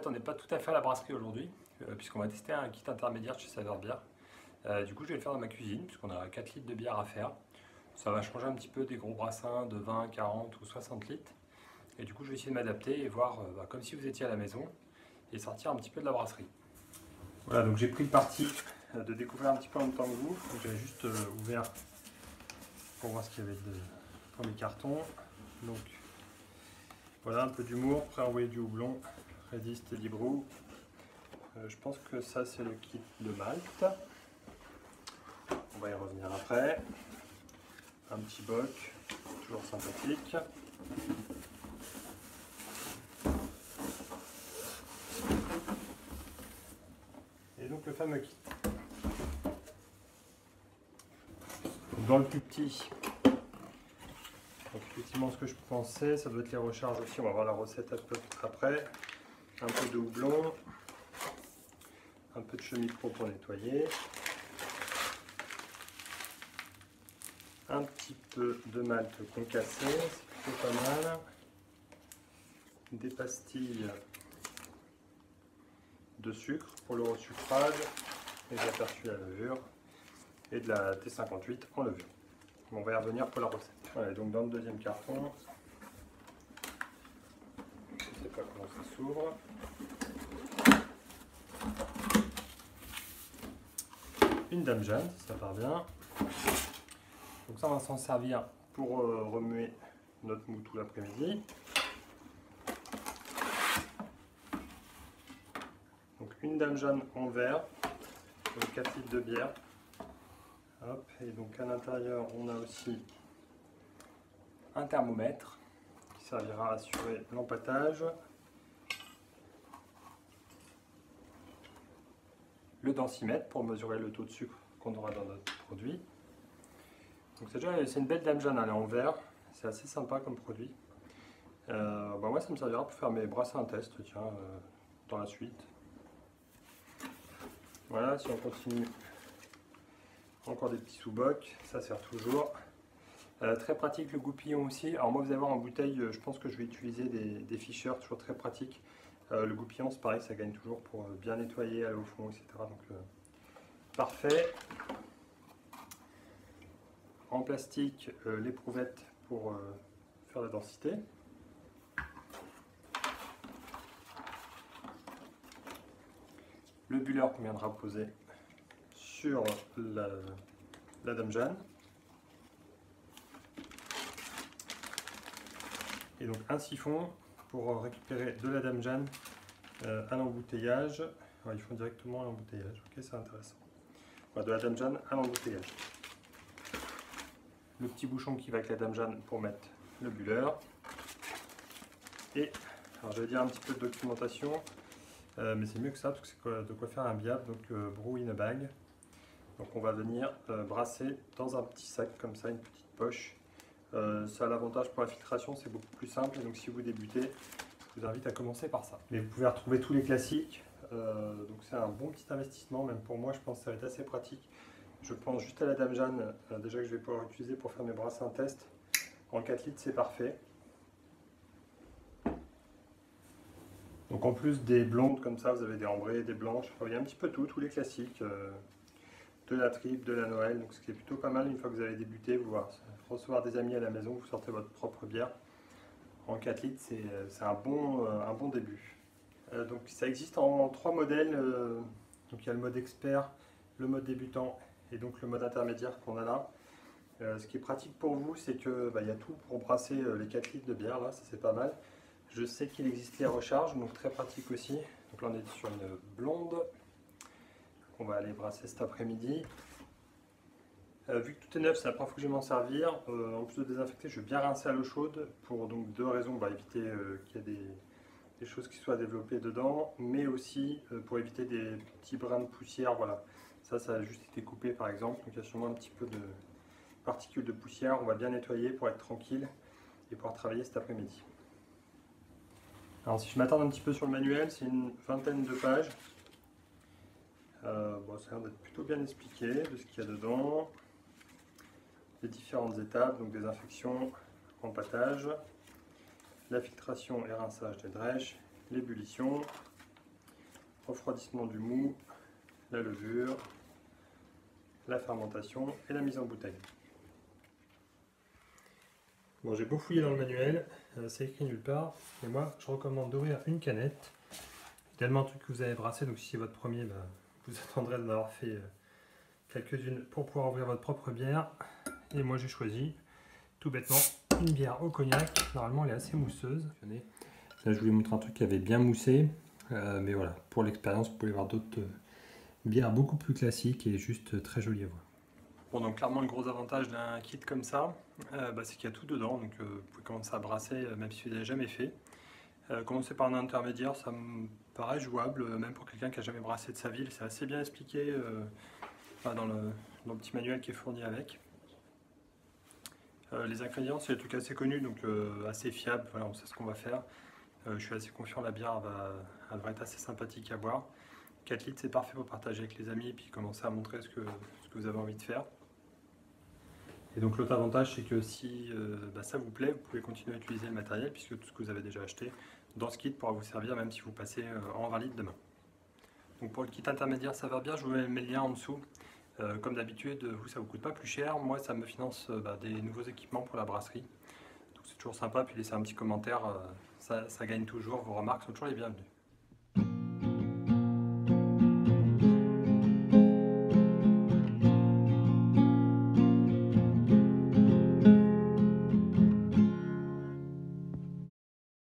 fait, on n'est pas tout à fait à la brasserie aujourd'hui, puisqu'on va tester un kit intermédiaire chez Saveur Bière. Du coup, je vais le faire dans ma cuisine, puisqu'on a 4 litres de bière à faire. Ça va changer un petit peu des gros brassins de 20, 40 ou 60 litres. Et du coup, je vais essayer de m'adapter et voir comme si vous étiez à la maison et sortir un petit peu de la brasserie. Voilà, donc j'ai pris le parti de découvrir un petit peu en même temps que vous. J'avais juste ouvert pour voir ce qu'il y avait dans les cartons. Donc voilà, un peu d'humour, prêt à envoyer du houblon, Ready Steady Brew. Je pense que ça c'est le kit de malt. On va y revenir après. Un petit boc, toujours sympathique. Et donc le fameux kit. Dans le plus petit, donc effectivement ce que je pensais, ça doit être les recharges aussi, on va voir la recette un peu après. Un peu de houblon, un peu de chemi-pro pour nettoyer, un petit peu de malt concassé, c'est plutôt pas mal, des pastilles de sucre pour le resucrage, et de la persil à levure et de la T58 en levure. On va y revenir pour la recette. Voilà, donc dans le deuxième carton, je ne sais pas comment ça s'ouvre. Une Dame Jeanne, si ça part bien. Donc ça, on va s'en servir pour remuer notre mou tout l'après-midi. Donc une Dame Jeanne en verre, donc 4 litres de bière. Hop, et donc à l'intérieur, on a aussi un thermomètre qui servira à assurer l'empâtage. Le densimètre pour mesurer le taux de sucre qu'on aura dans notre produit. Donc c'est une belle Dame Jeanne, elle est en verre, c'est assez sympa comme produit. Moi ça me servira pour faire mes brassins à test, tiens, dans la suite. Voilà, si on continue, encore des petits sous-bocs, ça sert toujours. Très pratique le goupillon aussi. Alors moi vous allez voir en bouteille, je pense que je vais utiliser des Fisher, toujours très pratique. Le goupillon c'est pareil, ça gagne toujours pour bien nettoyer, aller au fond, etc. Donc parfait. En plastique, l'éprouvette pour faire la densité. Le buller qu'on viendra poser sur la Dame Jeanne. Et donc un siphon pour récupérer de la Dame Jeanne à l'embouteillage. Ils font directement à l'embouteillage, ok, c'est intéressant. Voilà, de la Dame Jeanne à l'embouteillage. Le petit bouchon qui va avec la Dame Jeanne pour mettre le buller. Et, alors j'allais dire un petit peu de documentation, mais c'est mieux que ça parce que c'est de quoi faire un biaf, donc brew in a bag. Donc on va venir brasser dans un petit sac comme ça, une petite poche. Ça a l'avantage pour la filtration, c'est beaucoup plus simple, et donc si vous débutez, je vous invite à commencer par ça. Mais vous pouvez retrouver tous les classiques, donc c'est un bon petit investissement, même pour moi je pense que ça va être assez pratique. Je pense juste à la Dame Jeanne, déjà que je vais pouvoir utiliser pour faire mes brassins test. En 4 litres c'est parfait. Donc en plus des blondes comme ça, vous avez des ambrées, des blanches, il y a un petit peu tout, tous les classiques. De la tripe, de la Noël, donc ce qui est plutôt pas mal une fois que vous avez débuté, vous recevoir des amis à la maison, vous sortez votre propre bière. En 4 litres, c'est un bon début. Donc ça existe en 3 modèles, donc il y a le mode expert, le mode débutant et donc le mode intermédiaire qu'on a là. Ce qui est pratique pour vous, c'est que y a tout pour brasser les 4 litres de bière, là, ça c'est pas mal. Je sais qu'il existe les recharges, donc très pratique aussi. Donc là on est sur une blonde. On va aller brasser cet après-midi. Vu que tout est neuf, c'est la première fois que je vais m'en servir. En plus de désinfecter, je vais bien rincer à l'eau chaude pour donc 2 raisons. Éviter qu'il y ait des choses qui soient développées dedans, mais aussi pour éviter des petits brins de poussière. Voilà, ça a juste été coupé par exemple, donc il y a sûrement un petit peu de particules de poussière. On va bien nettoyer pour être tranquille et pouvoir travailler cet après-midi. Alors si je m'attarde un petit peu sur le manuel, c'est une vingtaine de pages. Ça a l'air d'être plutôt bien expliqué de ce qu'il y a dedans, les différentes étapes, donc désinfection, empâtage, la filtration et rinçage des drèches, l'ébullition, refroidissement du mou, la levure, la fermentation et la mise en bouteille. Bon, j'ai beau fouiller dans le manuel, c'est écrit nulle part, et moi je recommande d'ouvrir une canette. Idéalement un truc que vous avez brassé, donc si c'est votre premier, vous attendrez d'en avoir fait quelques-unes pour pouvoir ouvrir votre propre bière. Et moi j'ai choisi tout bêtement une bière au cognac. Normalement elle est assez mousseuse. Là je voulais montrer un truc qui avait bien moussé, mais voilà, pour l'expérience vous pouvez voir d'autres bières beaucoup plus classiques et juste très jolies à voir. Bon, donc clairement le gros avantage d'un kit comme ça, c'est qu'il y a tout dedans, donc vous pouvez commencer à brasser même si vous n'avez jamais fait. Commencer par un intermédiaire, ça me paraît jouable, même pour quelqu'un qui n'a jamais brassé de sa ville, c'est assez bien expliqué dans le petit manuel qui est fourni avec. Les ingrédients, c'est des trucs assez connus, donc assez fiables, voilà, on sait ce qu'on va faire. Je suis assez confiant, la bière elle devrait être assez sympathique à boire. 4 litres, c'est parfait pour partager avec les amis et puis commencer à montrer ce que vous avez envie de faire. Et donc l'autre avantage, c'est que si ça vous plaît, vous pouvez continuer à utiliser le matériel puisque tout ce que vous avez déjà acheté dans ce kit pourra vous servir même si vous passez en 20 litres demain. Donc pour le kit intermédiaire ça va bien, je vous mets le lien en dessous. Comme d'habitude, vous ça vous coûte pas plus cher, moi ça me finance des nouveaux équipements pour la brasserie. Donc c'est toujours sympa, puis laisser un petit commentaire, ça gagne toujours, vos remarques sont toujours les bienvenues.